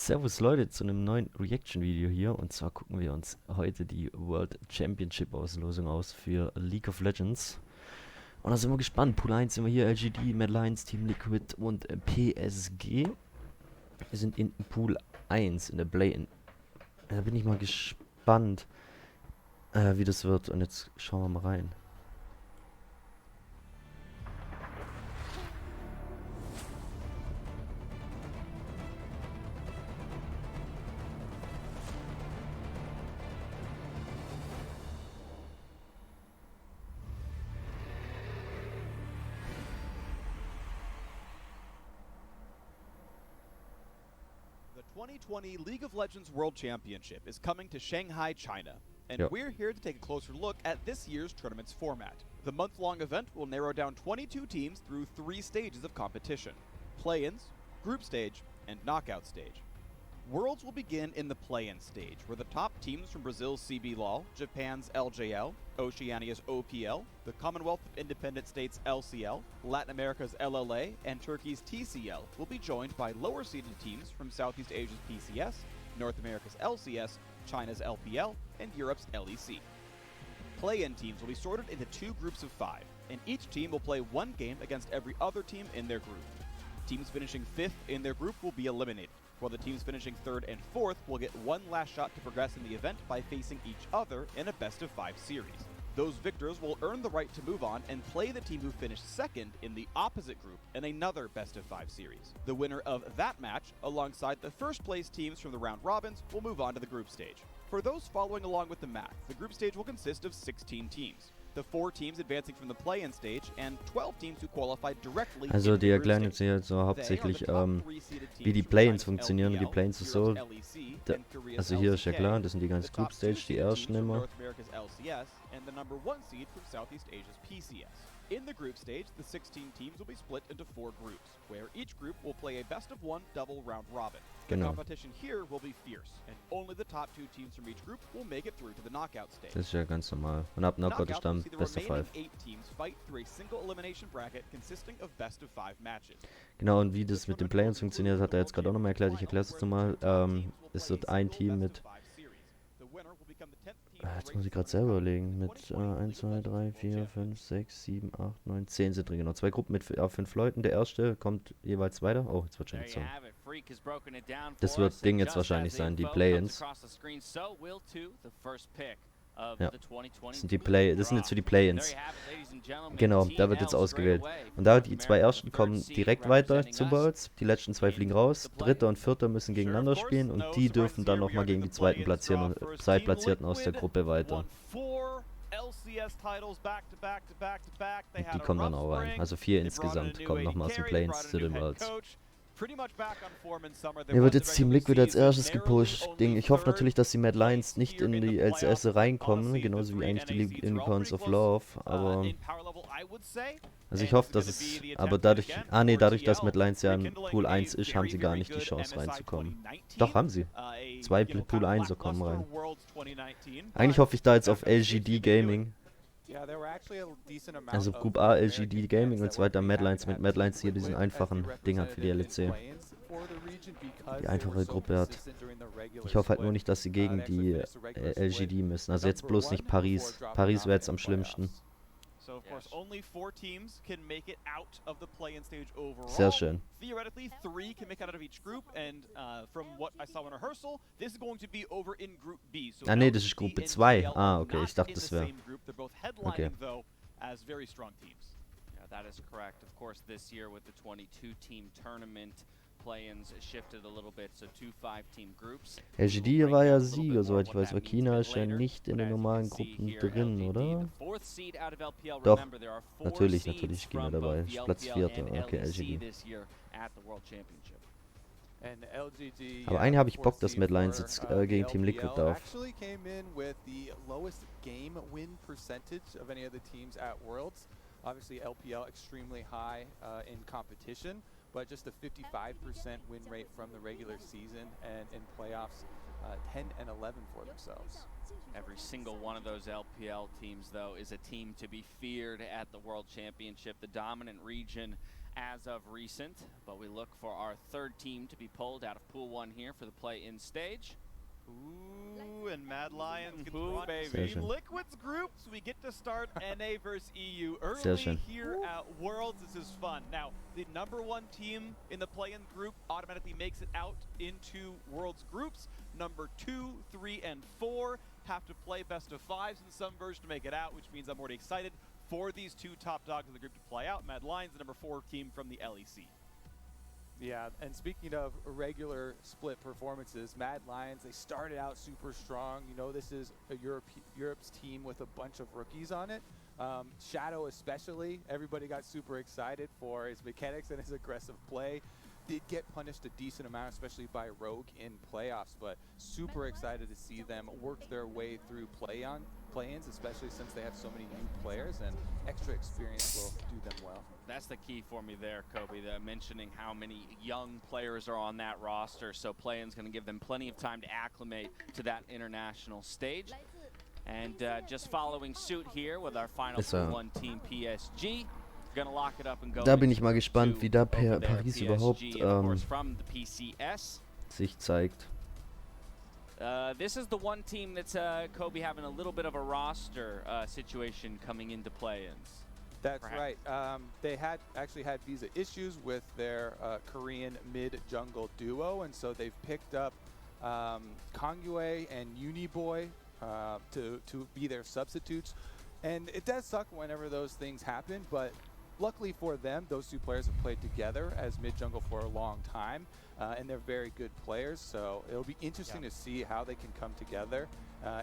Servus Leute zu einem neuen Reaction-Video hier, und zwar gucken wir uns heute die World Championship Auslosung aus für League of Legends. Und da sind wir gespannt. Pool 1 sind wir hier, LGD, Mad Lions, Team Liquid und PSG. Wir sind in Pool 1 in der Play-In. Da bin ich mal gespannt, wie das wird, und jetzt schauen wir mal rein. The 2020 League of Legends World Championship is coming to Shanghai, China, and Yep. we're here to take a closer look at this year's tournament's format. The month-long event will narrow down 22 teams through 3 stages of competition: play-ins, group stage, and knockout stage. Worlds will begin in the play-in stage, where the top teams from Brazil's CBLOL, Japan's LJL, Oceania's OPL, the Commonwealth of Independent States LCL, Latin America's LLA, and Turkey's TCL will be joined by lower-seeded teams from Southeast Asia's PCS, North America's LCS, China's LPL, and Europe's LEC. Play-in teams will be sorted into 2 groups of 5, and each team will play 1 game against every other team in their group. Teams finishing 5th in their group will be eliminated, while the teams finishing 3rd and 4th will get 1 last shot to progress in the event by facing each other in a best-of-5 series. Those victors will earn the right to move on and play the team who finished 2nd in the opposite group in another best-of-5 series. The winner of that match, alongside the first-place teams from the round robins, will move on to the group stage. For those following along with the math, the group stage will consist of 16 teams. The 4 teams advancing from the play-in stage and 12 teams who qualified directly Also into die the group erklären jetzt stage. hier so They are hauptsächlich, the top 3 seeded wie teams die from Play-ins China's funktionieren. Und die LPL, Play-ins ist so, Europe's LEC, da, and Korea's also hier ist ja LCK, klar, das sind die the ganzen Group top 2 Stage, die seeded teams ersten from immer. North America's LCS, and the number 1 seed from Southeast Asia's PCS. In the group stage, the 16 teams will be split into 4 groups, where each group will play a best-of-1 double round robin. The Genau. competition here will be fierce, and only the top 2 teams from each group will make it through to the knockout stage. Das ist ja ganz normal. Und ab Knockout ist Knockout will dann see the Best of remaining 5. 8 teams fight through a single elimination bracket consisting of best-of-5 matches. Genau, und wie das mit den Play-ins funktioniert, hat er jetzt gerade auch nochmal erklärt. Ich erkläre es jetzt nochmal. Es wird ein Team mit... Jetzt muss ich gerade selber überlegen. Mit 1, 2, 3, 4, 5, 6, 7, 8, 9, 10 sind drin. Genau, 2 Gruppen mit 5 Leuten. Der erste kommt jeweils weiter. Oh, jetzt wird schon gezogen. Das wird Ding jetzt wahrscheinlich sein, die Play-ins. Ja, das sind jetzt für die Play-ins. Genau, da wird jetzt ausgewählt. Und da die 2 ersten kommen direkt weiter zu Worlds, die letzten 2 fliegen raus, Dritter und Vierter müssen gegeneinander spielen und die dürfen dann nochmal gegen die Zweitplatzierten aus der Gruppe weiter. Und die kommen dann auch rein. Also 4 insgesamt kommen nochmal aus den Play-ins zu den Worlds. Hier wird jetzt Team Liquid als erstes gepusht. Ich hoffe natürlich, dass die Mad Lions nicht in die LCS reinkommen, genauso wie eigentlich die Unicorns of Love, aber... Also ich hoffe, dass es... Aber dadurch... dadurch, dass Mad Lions ja in Pool 1 ist, haben sie gar nicht die Chance reinzukommen. Doch, haben sie. 2 Pool 1er kommen rein. Eigentlich hoffe ich da jetzt auf LGD Gaming. Also Group A, LGD Gaming und zweiter Mad Lions, mit Mad Lions hier diesen einfachen Ding hat für die LEC. Die einfache Gruppe hat. Ich hoffe halt nur nicht, dass sie gegen die LGD müssen. Also jetzt bloß nicht Paris. Paris wäre jetzt am schlimmsten. Sehr schön. Ah ne, das ist Gruppe 2. Ah, okay, ich dachte, das wäre... Okay. That is correct. Of course, this year with the 22-team tournament, play-ins shifted a little bit, so 2 5-team groups. LGD war ja Sieger, soweit ich weiß, aber China ist ja nicht in den normalen Gruppen drin, oder? Doch, natürlich ist China dabei. Ist Platz 4. Okay, LGD. Aber eigentlich habe ich Bock, dass Mad Lions jetzt gegen Team Liquid darf. Obviously, LPL extremely high in competition, but just a 55% win rate from the regular season, and in playoffs, 10 and 11 for themselves. Every single one of those LPL teams, though, is a team to be feared at the World Championship. The dominant region as of recent, but we look for our third team to be pulled out of Pool 1 here for the play-in stage. Ooh, and Mad Lions gets Ooh, brought baby. to Liquid's groups. We get to start NA versus EU Sehr early schön. here at Worlds. This is fun. Now, the #1 team in the play-in group automatically makes it out into Worlds groups. Number 2, 3, and 4 have to play best of 5s in some version to make it out, which means I'm already excited for these 2 top dogs in the group to play out. Mad Lions, the number 4 team from the LEC. Yeah, and speaking of regular split performances, Mad Lions, they started out super strong. You know, this is a Europe's team with a bunch of rookies on it. Shadow especially, everybody got super excited for his mechanics and his aggressive play. Did get punished a decent amount, especially by Rogue in playoffs, but super excited to see them work their way through play-ins, especially since they have so many new players, and extra experience will do them well. That's the key for me there, Kobe, mentioning how many young players are on that roster, so play-in's going to give them plenty of time to acclimate to that international stage. And just following suit here with our final Pool 1 team, PSG. Gonna lock it up and go. Da bin ich mal gespannt, wie da Paris überhaupt sich zeigt. This is the one team that's Kobe having a little bit of a roster situation coming into play-ins. That's right. They actually had visa issues with their Korean mid-jungle duo, and so they've picked up Kongyue and Uniboy to be their substitutes. And it does suck whenever those things happen, but luckily for them, those 2 players have played together as mid-jungle for a long time, and they're very good players, so it'll be interesting to see how they can come together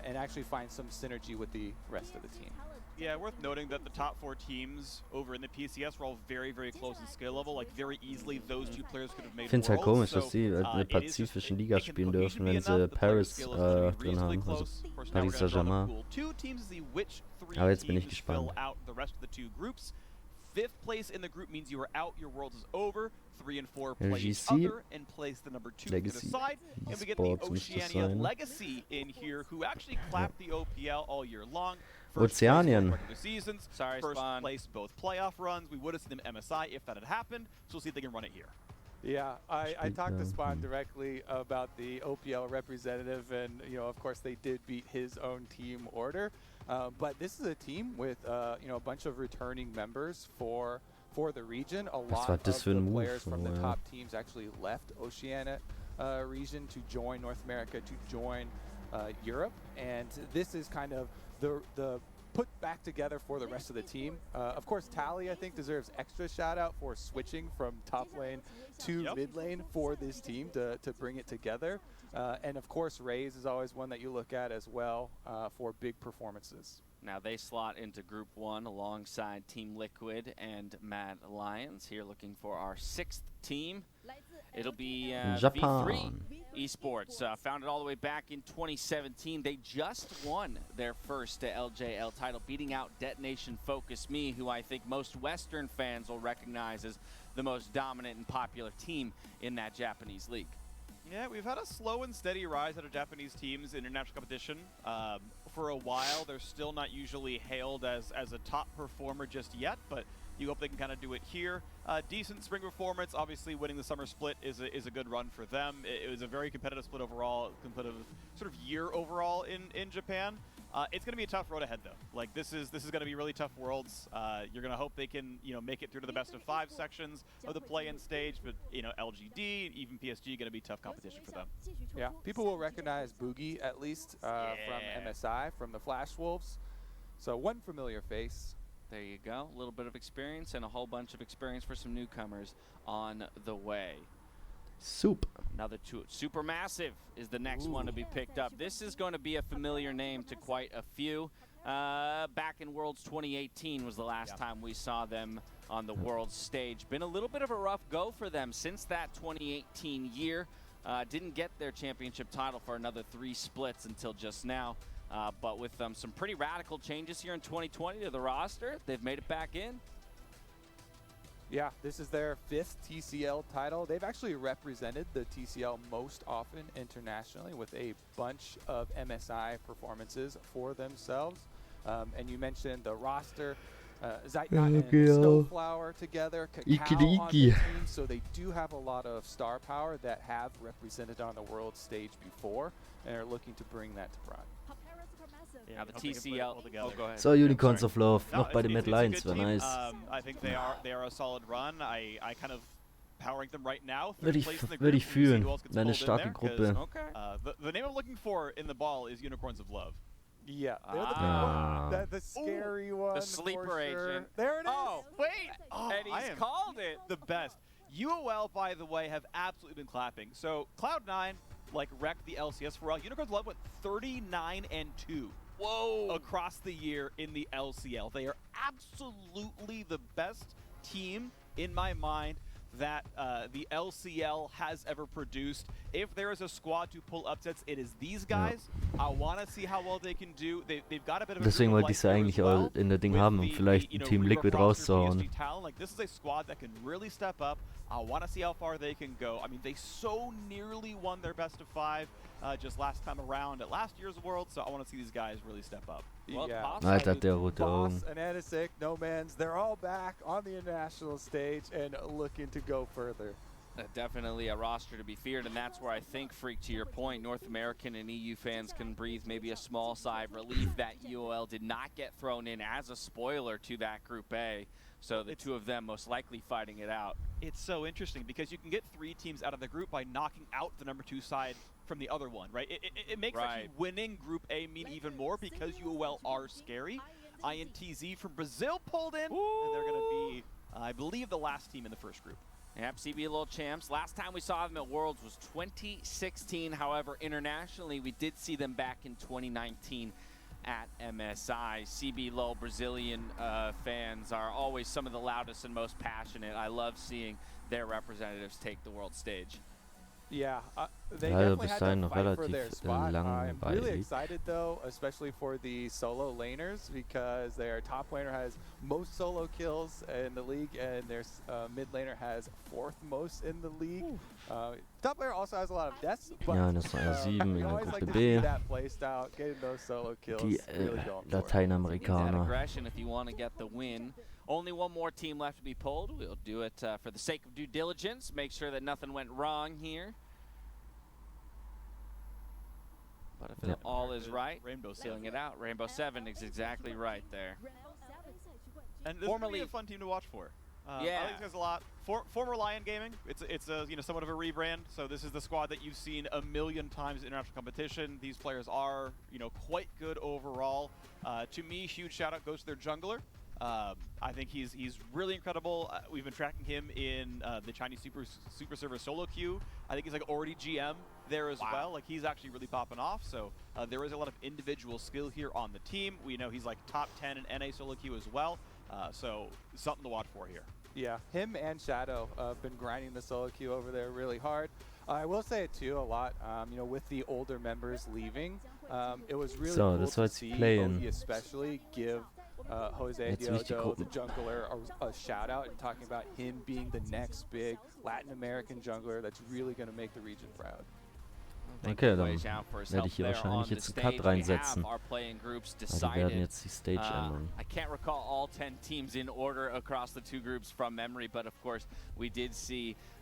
and actually find some synergy with the rest of the team. Yeah, worth noting that the top 4 teams over in the PCS were all very, very close in skill level. Like, very easily, those 2 players could have made Ich finde es halt komisch, Worlds. dass sie in der pazifischen Liga spielen dürfen, wenn sie Paris drin haben, also Paris Saint-Germain. Aber jetzt bin ich gespannt. 5th place in the group means you are out, your Worlds is over. 3 and 4 play each LGC, other and place the number 2 Legacy, to the side. And we get the Oceania Legacy in here, who actually clapped the OPL all year long. Ozeanien. Seasons, Sorry, first Spawn. place both playoff runs. We would have seen them MSI if that had happened. So we'll see if they can run it here. Yeah, I talked to Spawn directly about the OPL representative, and of course they did beat his own team order. But this is a team with a bunch of returning members for the region. A lot of the players from the top teams actually left Oceania region to join North America, to join Europe, and this is kind of the put back together for the rest of the team. Of course, Tally, I think, deserves extra shout out for switching from top lane to mid lane for this team to bring it together. And of course, Raze is always one that you look at as well for big performances. Now they slot into Group 1 alongside Team Liquid and Mad Lions. Here looking for our 6th team. It'll be V3 Esports, founded all the way back in 2017. They just won their first LJL title, beating out Detonation Focus Me, who I think most Western fans will recognize as the most dominant and popular team in that Japanese league. Yeah, we've had a slow and steady rise out of Japanese teams in international competition. For a while, they're still not usually hailed as a top performer just yet, but you hope they can kind of do it here. Decent spring performance. Obviously, winning the summer split is a good run for them. It was a very competitive split overall, competitive sort of year overall in Japan. It's going to be a tough road ahead, though. Like, this is going to be really tough Worlds. You're going to hope they can make it through to the best of 5 sections of the play-in stage, but LGD, even PSG, going to be tough competition for them. Yeah, people will recognize Boogie at least from MSI, from the Flash Wolves. So one familiar face. There you go. A little bit of experience and a whole bunch of experience for some newcomers on the way. Soup. Another Supermassive is the next one to be picked up. This is going to be a familiar name to quite a few. Back in Worlds 2018 was the last time we saw them on the Worlds stage. Been a little bit of a rough go for them since that 2018 year. Didn't get their championship title for another 3 splits until just now. But with some pretty radical changes here in 2020 to the roster, they've made it back in. Yeah, this is their 5th TCL title. They've actually represented the TCL most often internationally with a bunch of MSI performances for themselves. And you mentioned the roster. Zeitnot and genau. Snowflower together, Iki Cacao die on the Iki. team, so they do have a lot of star power that have represented on the world stage before and are looking to bring that to Prime. Now the TCL. Oh, go ahead. So, Unicorns of Love, No, noch bei den Mad it's a Lions, good wäre team. nice. I think they are a solid run. I kind of powering them right now. Würde Third place in the ich group. We'll see fühlen, who else gets wäre eine pulled in starke there, 'cause, Gruppe. Okay. the name I'm looking for in the ball is Unicorns of Love. Yeah, they're the big Ah. one. The scary one. The for sleeper sure. agent. There it is. Oh, wait! Oh, And I he's am called it. the best. UOL, by the way, have absolutely been clapping. So Cloud9, like, wrecked the LCS for a while. Unicorns of Love went 39-2. Whoa! Across the year in the LCL. They are absolutely the best team, in my mind, that the LCL has ever produced. If there is a squad to pull upsets, it is these guys. I want to see how well they can do. They've got a bit of a Deswegen group of wollte ich life sie here as eigentlich well, auch in der Ding with haben, um the, vielleicht you ein know, Team Reaver Liquid roster, rauszuhauen. PSG talent. Like, this is a squad that can really step up. I want to see how far they can go. I mean, they so nearly won their best of 5 just last time around at last year's World, so I want to see these guys really step up. Well, yeah. Boss Alter, had der rote Boss Augen. and Anasik, No Man's, they're all back on the international stage and looking to go further. Definitely a roster to be feared, and that's where I think, Freak, to your point, North American and EU fans can breathe maybe a small sigh of relief that UOL did not get thrown in as a spoiler to that Group A. So the two of them most likely fighting it out. It's so interesting because you can get 3 teams out of the group by knocking out the number 2 side from the other one, right? It makes actually winning Group A mean even more because UOL are scary. INTZ from Brazil pulled in, and they're going to be, I believe, the last team in the first group. Yep, CBLOL champs. Last time we saw them at Worlds was 2016. However, internationally, we did see them back in 2019 at MSI. CBLOL Brazilian fans are always some of the loudest and most passionate. I love seeing their representatives take the world stage. Yeah, they Also definitely bis had dahin to noch fight for their relativ spot. I'm really langweilig. excited though, especially for the solo laners, because their top laner has most solo kills in the league, and their mid laner has 4th most in the league. Top laner also has a lot of deaths, but Ja, das war R7 you in der always like Gruppe to see B. that placed out, getting those solo kills, Die really going for it. That Lateinamerikaner. aggression if you want to get the win. Only one more team left to be pulled. We'll do it for the sake of due diligence. Make sure that nothing went wrong here. But if it all is right, Rainbow sealing 7. it out. Rainbow 7 is exactly right there. And this is gonna be a fun team to watch for. I Yeah. like these guys a lot. Former Lion Gaming, it's a somewhat of a rebrand. So this is the squad that you've seen a million times in international competition. These players are quite good overall. To me, huge shout out goes to their jungler. I think he's really incredible. We've been tracking him in the Chinese Super Server solo queue. I think he's like already GM there as well. Like, he's actually really popping off. So there is a lot of individual skill here on the team. We know he's like top 10 in NA solo queue as well. So something to watch for here. Yeah, him and Shadow have been grinding the solo queue over there really hard. I will say it too a lot, with the older members leaving, it was really So, cool das to war jetzt see Play-in. Ogi especially give Jose Jetzt will ich die Diodo, the Gruppen. jungler, a shout out and talking about him being the next big Latin American jungler that's really going to make the region proud. Okay, dann werde ich hier wahrscheinlich jetzt einen Cut reinsetzen. Weil die werden jetzt die Stage ändern. I can't recall all 10 teams in order across the 2 groups from memory, but of course we did see